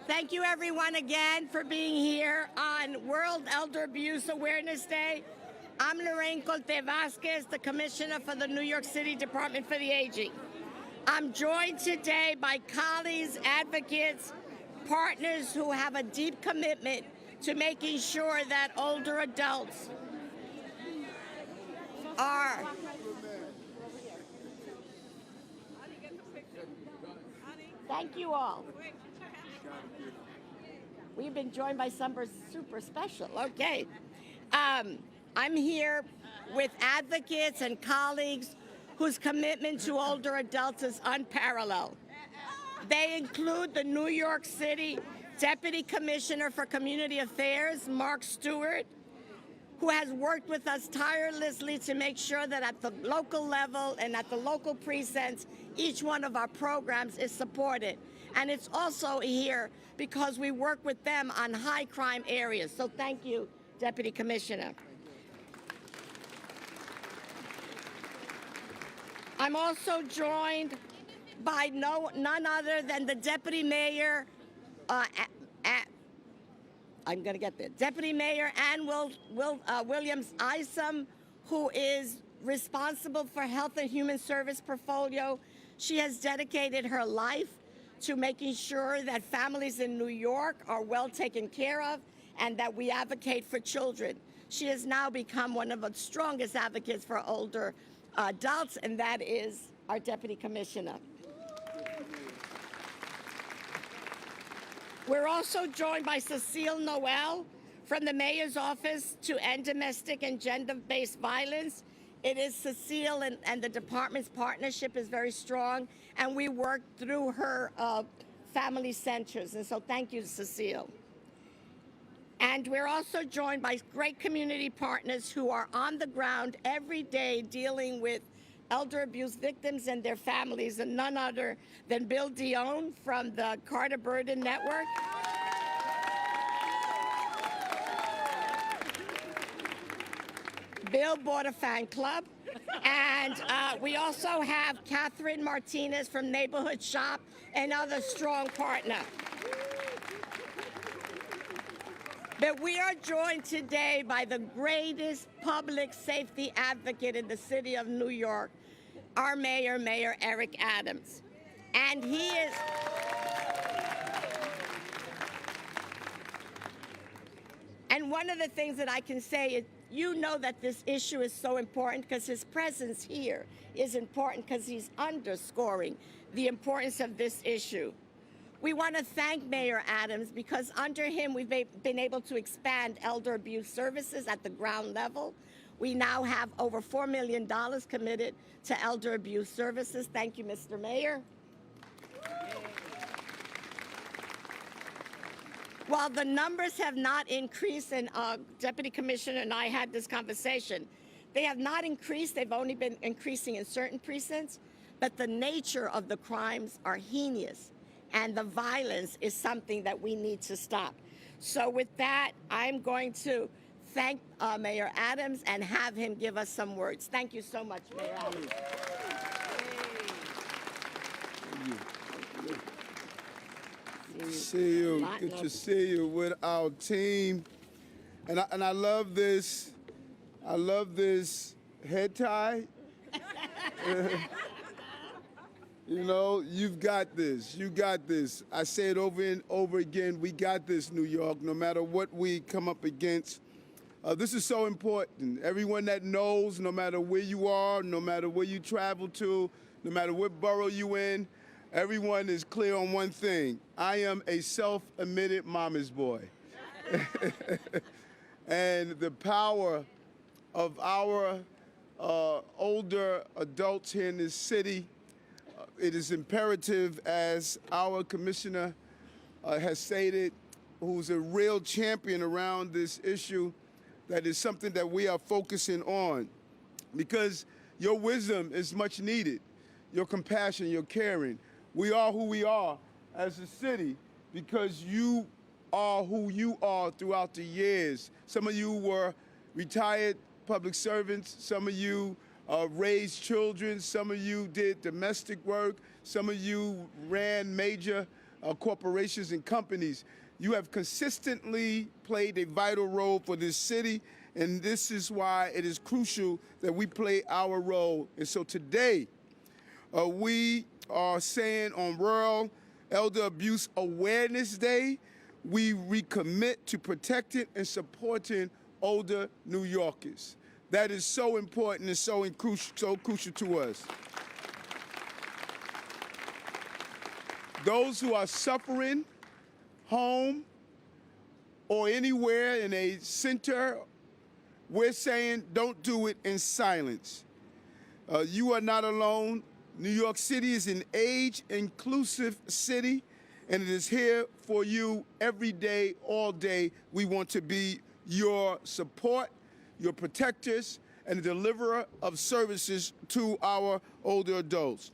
Thank you, everyone, again for being here on World Elder Abuse Awareness Day. I'm Lorraine Colte Vasquez, the Commissioner for the New York City Department for the Aging. I'm joined today by colleagues, advocates, partners who have a deep commitment to making sure that older adults are Thank you all. We've been joined by somebody super special. Okay. I'm here with advocates and colleagues whose commitment to older adults is unparalleled. They include the New York City Deputy Commissioner for Community Affairs, Mark Stewart, who has worked with us tirelessly to make sure that at the local level and at the local precincts, each one of our programs is supported. And it's also here because we work with them on high crime areas. So thank you, Deputy Commissioner. I'm also joined by none other than the Deputy Mayor, I'm going to get there. Deputy Mayor Ann Williams Isom, who is responsible for Health and Human Service portfolio. She has dedicated her life to making sure that families in New York are well taken care of and that we advocate for children. She has now become one of the strongest advocates for older adults, and that is our Deputy Commissioner. We're also joined by Cecile Noel from the Mayor's Office to End Domestic and Gender-Based Violence. It is Cecile and the department's partnership is very strong, and we work through her family centers. And so thank you, Cecile. And we're also joined by great community partners who are on the ground every day dealing with elder abuse victims and their families, and none other than Bill Dion from the Carter Burden Network. Bill bought a fan club. And we also have Catherine Martinez from Neighborhood Shop, another strong partner. But we are joined today by the greatest public safety advocate in the city of New York, our mayor, Mayor Eric Adams. And he is... And one of the things that I can say is, you know that this issue is so important because his presence here is important because he's underscoring the importance of this issue. We want to thank Mayor Adams because under him we've been able to expand elder abuse services at the ground level. We now have over $4 million committed to elder abuse services. Thank you, Mr. Mayor. While the numbers have not increased, and Deputy Commissioner and I had this conversation, they have not increased. They've only been increasing in certain precincts, but the nature of the crimes are heinous, and the violence is something that we need to stop. So with that, I'm going to thank Mayor Adams and have him give us some words. Thank you so much, Mayor Adams. See you. Good to see you with our team. And I love this. I love this head tie. You know, you've got this. You got this. I say it over and over again. We got this, New York, no matter what we come up against. This is so important. Everyone that knows, no matter where you are, no matter where you travel to, no matter what borough you in, everyone is clear on one thing. I am a self-admitted mama's boy. And the power of our older adults here in this city, it is imperative, as our commissioner has stated, who's a real champion around this issue, that is something that we are focusing on. Because your wisdom is much needed, your compassion, your caring. We are who we are as a city because you are who you are throughout the years. Some of you were retired public servants. Some of you raised children. Some of you did domestic work. Some of you ran major corporations and companies. You have consistently played a vital role for this city, and this is why it is crucial that we play our role. And so today, we are saying on World Elder Abuse Awareness Day, we recommit to protecting and supporting older New Yorkers. That is so important and so crucial to us. Those who are suffering home or anywhere in a center, we're saying don't do it in silence. You are not alone. New York City is an age-inclusive city, and it is here for you every day, all day. We want to be your support, your protectors, and the deliverer of services to our older adults.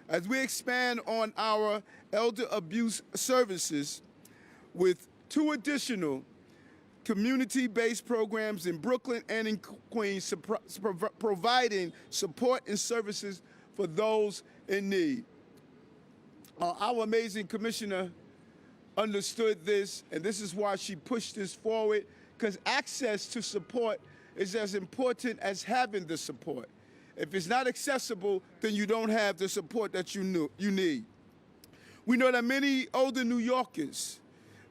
As we expand on our elder abuse services with 2 additional community-based programs in Brooklyn and in Queens, providing support and services for those in need. Our amazing commissioner understood this, and this is why she pushed this forward, because access to support is as important as having the support. If it's not accessible, then you don't have the support that you need. We know that many older New Yorkers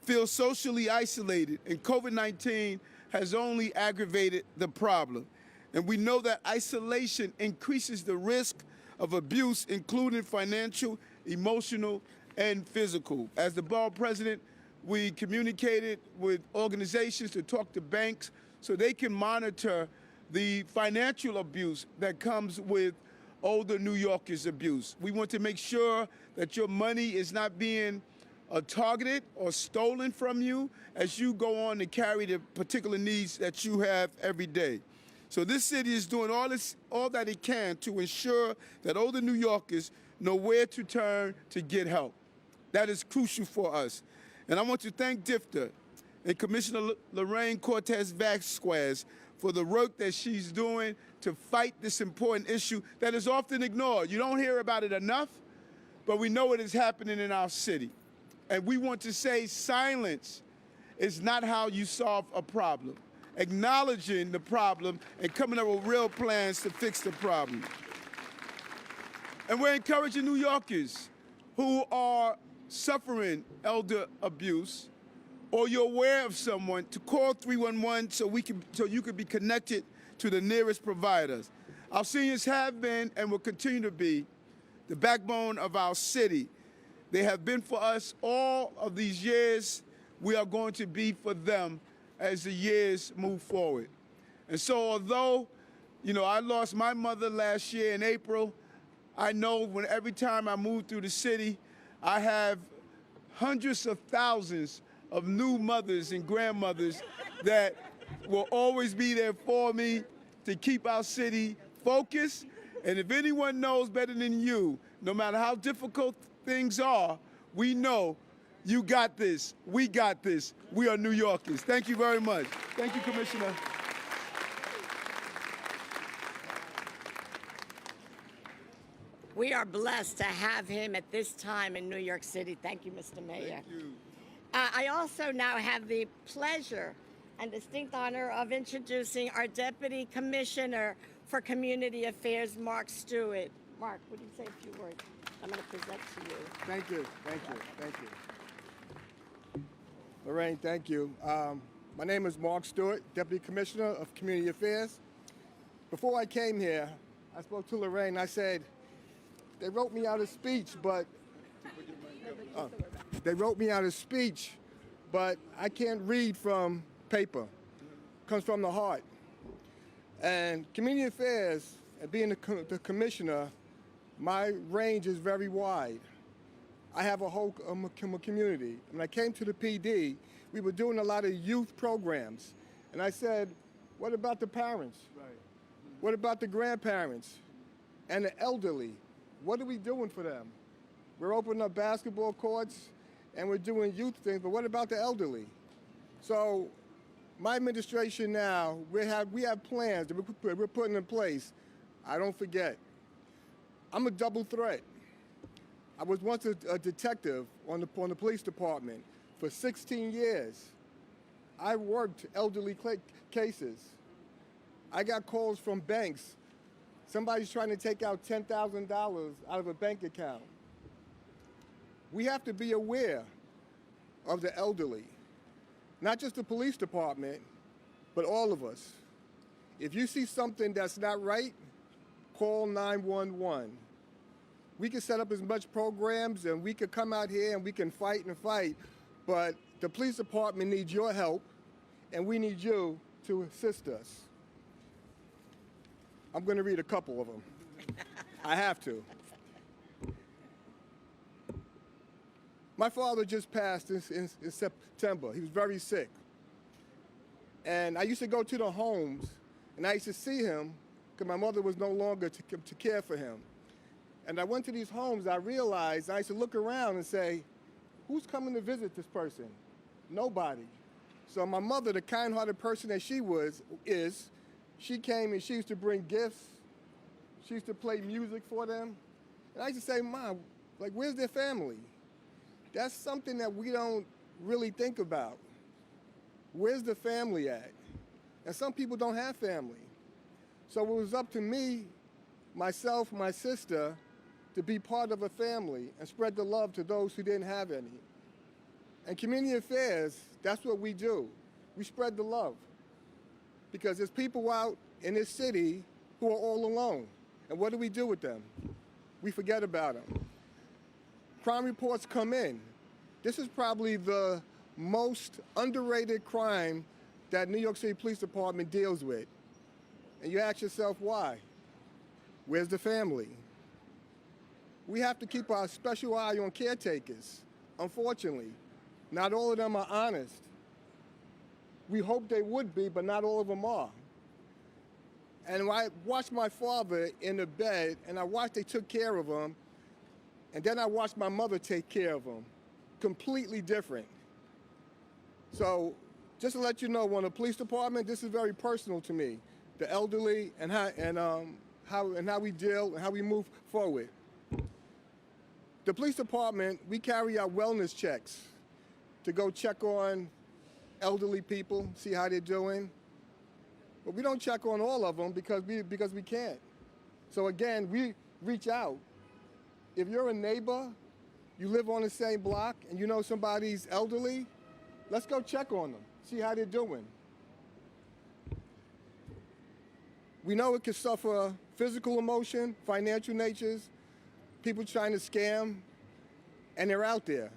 feel socially isolated, and COVID-19 has only aggravated the problem. And we know that isolation increases the risk of abuse, including financial, emotional, and physical. As the borough president, we communicated with organizations to talk to banks so they can monitor the financial abuse that comes with older New Yorkers' abuse. We want to make sure that your money is not being targeted or stolen from you as you go on to carry the particular needs that you have every day. So this city is doing all that it can to ensure that older New Yorkers know where to turn to get help. That is crucial for us. And I want to thank DFTA and Commissioner Lorraine Cortez Vasquez for the work that she's doing to fight this important issue that is often ignored. You don't hear about it enough, but we know it is happening in our city. And we want to say silence is not how you solve a problem. Acknowledging the problem and coming up with real plans to fix the problem. And we're encouraging New Yorkers who are suffering elder abuse, or you're aware of someone, to call 311 so you can be connected to the nearest providers. Our seniors have been and will continue to be the backbone of our city. They have been for us all of these years. We are going to be for them as the years move forward. And so although, I lost my mother last year in April, I know every time I move through the city, I have hundreds of thousands of new mothers and grandmothers that will always be there for me to keep our city focused. And if anyone knows better than you, no matter how difficult things are, we know you got this. We got this. We are New Yorkers. Thank you very much. Thank you, Commissioner. We are blessed to have him at this time in New York City. Thank you, Mr. Mayor. Thank you. I also now have the pleasure and distinct honor of introducing our Deputy Commissioner for Community Affairs, Mark Stewart. Mark, would you say a few words? I'm going to present to you. Thank you. Lorraine, thank you. My name is Mark Stewart, Deputy Commissioner of Community Affairs. Before I came here, I spoke to Lorraine. I said, they wrote me out a speech, but I can't read from paper. It comes from the heart. And community affairs, and being the commissioner, my range is very wide. I have a whole community. When I came to the PD, we were doing a lot of youth programs. And I said, what about the parents? Right. What about the grandparents and the elderly? What are we doing for them? We're opening up basketball courts and we're doing youth things, but what about the elderly? So my administration now, we have plans that we're putting in place. I don't forget. I'm a double threat. I was once a detective on the police department for 16 years. I worked elderly cases. I got calls from banks. Somebody's trying to take out $10,000 out of a bank account. We have to be aware of the elderly, not just the police department, but all of us. If you see something that's not right, call 911. We can set up as much programs and we can come out here and we can fight and fight, but the police department needs your help and we need you to assist us. I'm going to read a couple of them. I have to. My father just passed in September. He was very sick. And I used to go to the homes and I used to see him because my mother was no longer to care for him. And I went to these homes, I realized, I used to look around and say, who's coming to visit this person? Nobody. So my mother, the kind-hearted person that she is, she came and she used to bring gifts. She used to play music for them. And I used to say, Mom, like, where's their family? That's something that we don't really think about. Where's the family at? And some people don't have family. So it was up to me, myself, my sister, to be part of a family and spread the love to those who didn't have any. And community affairs, that's what we do. We spread the love. Because there's people out in this city who are all alone. And what do we do with them? We forget about them. Crime reports come in. This is probably the most underrated crime that New York City Police Department deals with. And you ask yourself, why? Where's the family? We have to keep our special eye on caretakers. Unfortunately, not all of them are honest. We hope they would be, but not all of them are. And I watched my father in the bed, and I watched they took care of him, and then I watched my mother take care of him. Completely different. So just to let you know, on the police department, this is very personal to me. The elderly and how we deal and how we move forward. The police department, we carry out wellness checks to go check on elderly people, see how they're doing. But we don't check on all of them because we can't. So again, we reach out. If you're a neighbor, you live on the same block, and you know somebody's elderly, let's go check on them, see how they're doing. We know it can suffer physical emotion, financial natures, people trying to scam, and they're out there.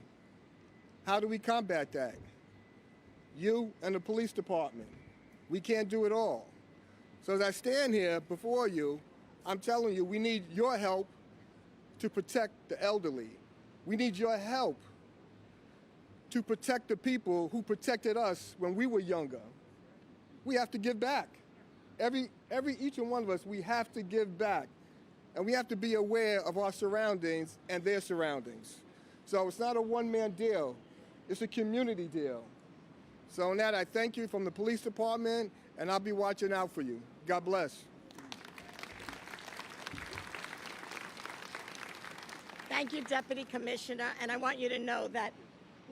How do we combat that? You and the police department. We can't do it all. So as I stand here before you, I'm telling you, we need your help to protect the elderly. We need your help to protect the people who protected us when we were younger. We have to give back. Each and one of us, we have to give back. And we have to be aware of our surroundings and their surroundings. So it's not a one-man deal, it's a community deal. So on that, I thank you from the police department, and I'll be watching out for you. God bless. Thank you, Deputy Commissioner, and I want you to know that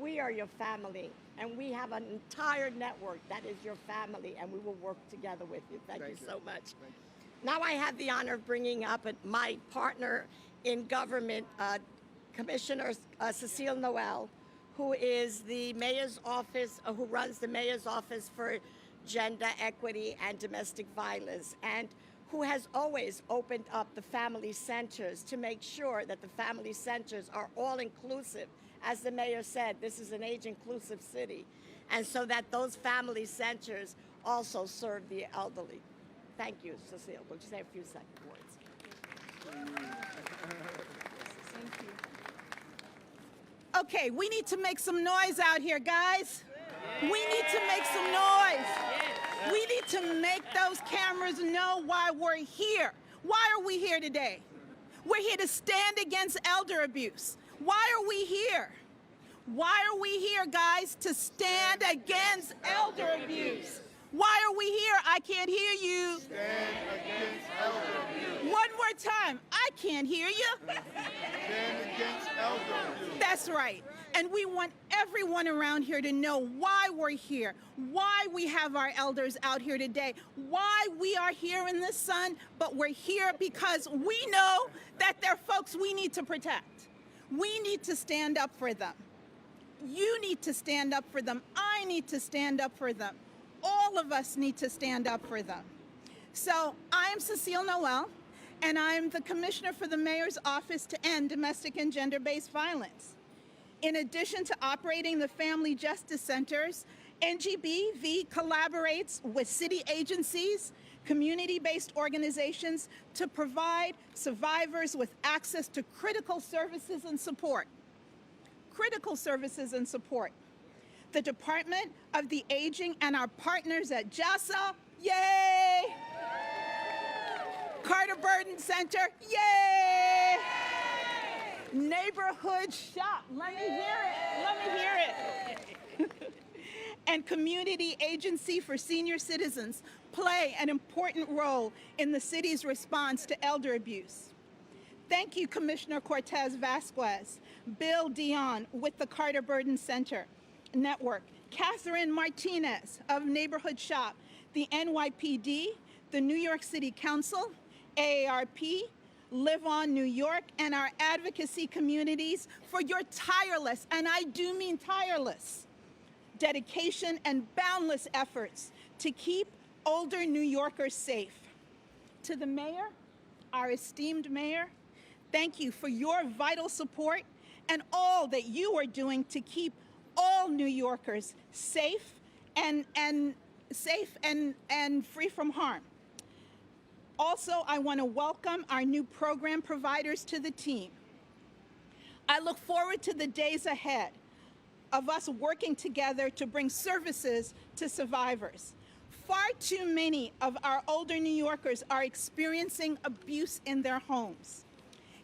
we are your family, and we have an entire network that is your family, and we will work together with you. Thank you so much. Now I have the honor of bringing up my partner in government, Commissioner Cecile Noel, who is the mayor's office, who runs the mayor's office for gender equity and domestic violence, and who has always opened up the family centers to make sure that the family centers are all inclusive. As the mayor said, this is an age-inclusive city, and so that those family centers also serve the elderly. Thank you, Cecile. We'll just say a few second words. Thank you. Okay, we need to make some noise out here, guys. We need to make some noise. We need to make those cameras know why we're here. Why are we here today? We're here to stand against elder abuse. Why are we here? Why are we here, guys? To stand against elder abuse. Why are we here? I can't hear you. Stand against elder abuse. One more time. I can't hear you. Stand against elder abuse. That's right. And we want everyone around here to know why we're here, why we have our elders out here today, why we are here in the sun, but we're here because we know that they're folks we need to protect. We need to stand up for them. You need to stand up for them. I need to stand up for them. All of us need to stand up for them. So I am Cecile Noel, and I'm the Commissioner for the Mayor's Office to End Domestic and Gender-Based Violence. In addition to operating the Family Justice Centers, NGBV collaborates with city agencies, community-based organizations to provide survivors with access to critical services and support. Critical services and support. The Department of the Aging and our partners at JASA, yay! Carter Burden Center, yay! Neighborhood shop, let me hear it. And Community Agency for Senior Citizens play an important role in the city's response to elder abuse. Thank you, Commissioner Cortez Vasquez, Bill Dion with the Carter Burden Center Network, Catherine Martinez of Neighborhood Shop, the NYPD, the New York City Council, AARP, Live On New York, and our advocacy communities for your tireless, and I do mean tireless, dedication and boundless efforts to keep older New Yorkers safe. To the mayor, our esteemed mayor, thank you for your vital support and all that you are doing to keep all New Yorkers safe and free from harm. Also, I want to welcome our new program providers to the team. I look forward to the days ahead of us working together to bring services to survivors. Far too many of our older New Yorkers are experiencing abuse in their homes.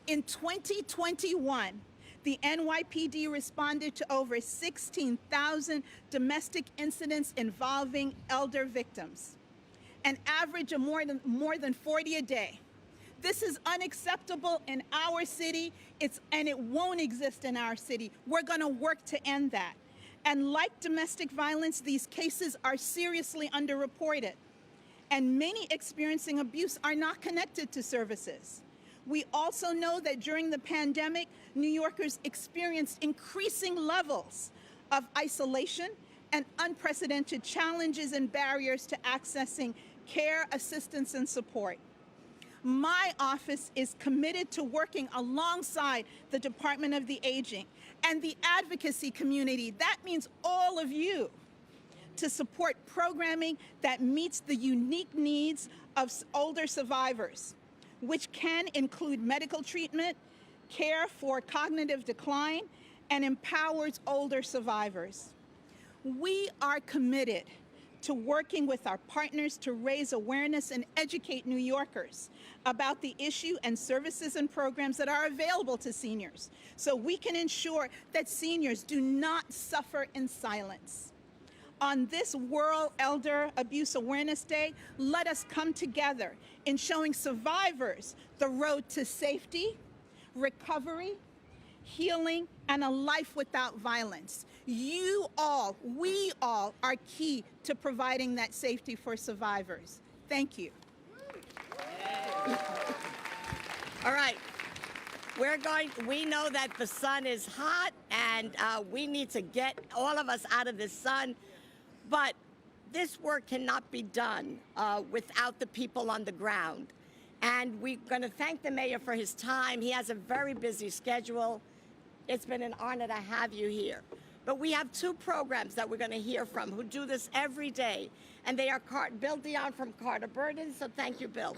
In 2021, the NYPD responded to over 16,000 domestic incidents involving elder victims, an average of more than 40 a day. This is unacceptable in our city, and it won't exist in our city. We're gonna work to end that. And like domestic violence, these cases are seriously underreported, and many experiencing abuse are not connected to services. We also know that during the pandemic, New Yorkers experienced increasing levels of isolation and unprecedented challenges and barriers to accessing care, assistance, and support. My office is committed to working alongside the Department of the Aging and the advocacy community, that means all of you, to support programming that meets the unique needs of older survivors, which can include medical treatment, care for cognitive decline, and empowers older survivors. We are committed to working with our partners to raise awareness and educate New Yorkers about the issue and services and programs that are available to seniors, so we can ensure that seniors do not suffer in silence. On this World Elder Abuse Awareness Day, let us come together in showing survivors the road to safety, recovery, healing, and a life without violence. You all, we all, are key to providing that safety for survivors. Thank you. All right. We know that the sun is hot, and we need to get all of us out of the sun, but this work cannot be done without the people on the ground. And we're going to thank the mayor for his time. He has a very busy schedule. It's been an honor to have you here. But we have two programs that we're going to hear from who do this every day, and they are Bill Dion from Carter Burden, so thank you, Bill.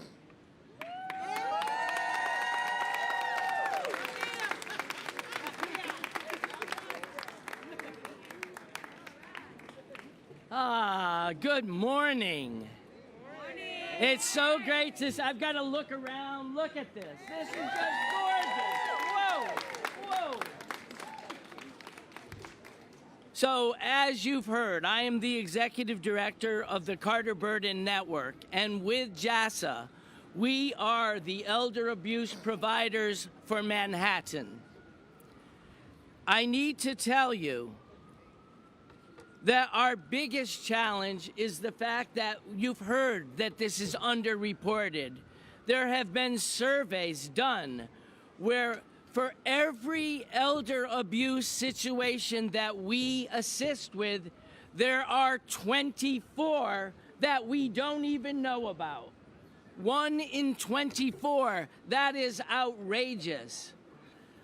Good morning. It's so great to, I've got to look around. Look at this. This is just gorgeous. Whoa, whoa. So, as you've heard, I am the executive director of the Carter Burden Network, and with JASA, we are the elder abuse providers for Manhattan. I need to tell you that our biggest challenge is the fact that you've heard that this is underreported. There have been surveys done where for every elder abuse situation that we assist with, there are 24 that we don't even know about. 1 in 24, that is outrageous.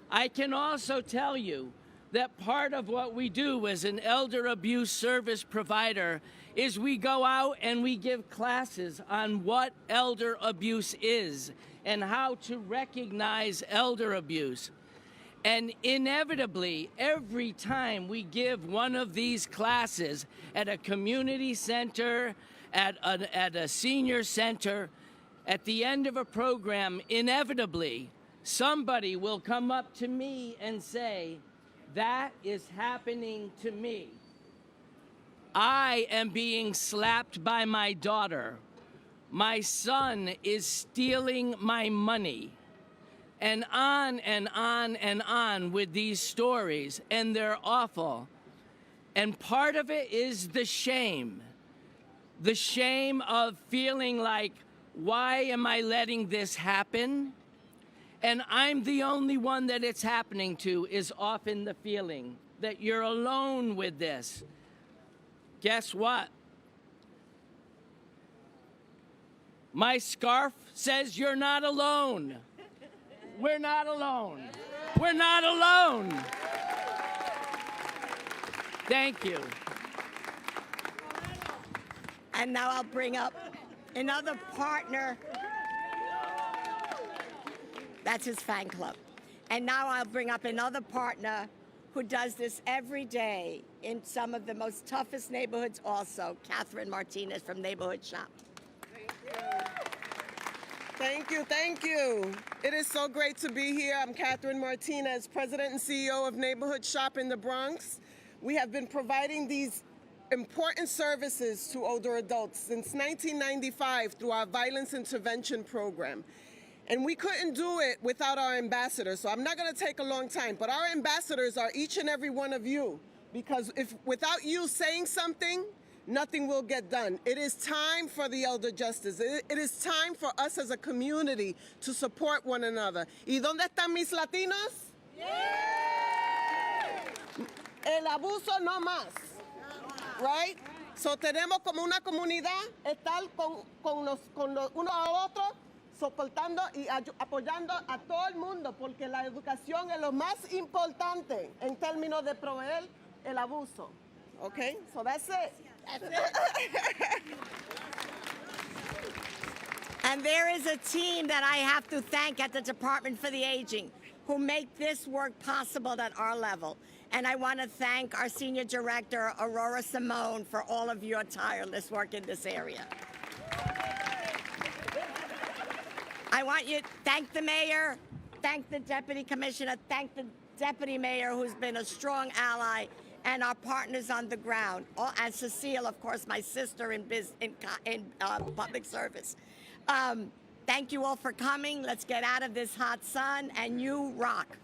I can also tell you that part of what we do as an elder abuse service provider is we go out and we give classes on what elder abuse is and how to recognize elder abuse. And inevitably, every time we give one of these classes at a community center, at a senior center, at the end of a program, inevitably, somebody will come up to me and say, "That is happening to me. I am being slapped by my daughter. My son is stealing my money." And on and on and on with these stories, and they're awful. And part of it is the shame of feeling like, why am I letting this happen? And I'm the only one that it's happening to is often the feeling that you're alone with this. Guess what? My scarf says you're not alone. We're not alone. We're not alone. Thank you. And now I'll bring up another partner. That's his fan club. And now I'll bring up another partner who does this every day in some of the most toughest neighborhoods also, Catherine Martinez from Neighborhood Shop. Thank you, thank you. It is so great to be here. I'm Catherine Martinez, President and CEO of Neighborhood Shop in the Bronx. We have been providing these important services to older adults since 1995 through our Violence Intervention Program. And we couldn't do it without our ambassadors, so I'm not gonna take a long time, but our ambassadors are each and every one of you, because without you saying something, nothing will get done. It is time for the elder justice. It is time for us as a community to support one another. ¿Y dónde están mis latinos? El abuso no más. Right? So tenemos como una comunidad estar con los uno a otro, soportando y apoyando a todo el mundo, porque la educación es lo más importante en términos de proveer el abuso. Okay? So that's it. And there is a team that I have to thank at the Department for the Aging who make this work possible at our level. And I want to thank our Senior Director, Aurora Simone, for all of your tireless work in this area. I want you to thank the Mayor, thank the Deputy Commissioner, thank the Deputy Mayor, who's been a strong ally, and our partners on the ground, and Cecile, of course, my sister in public service. Thank you all for coming. Let's get out of this hot sun, and you rock.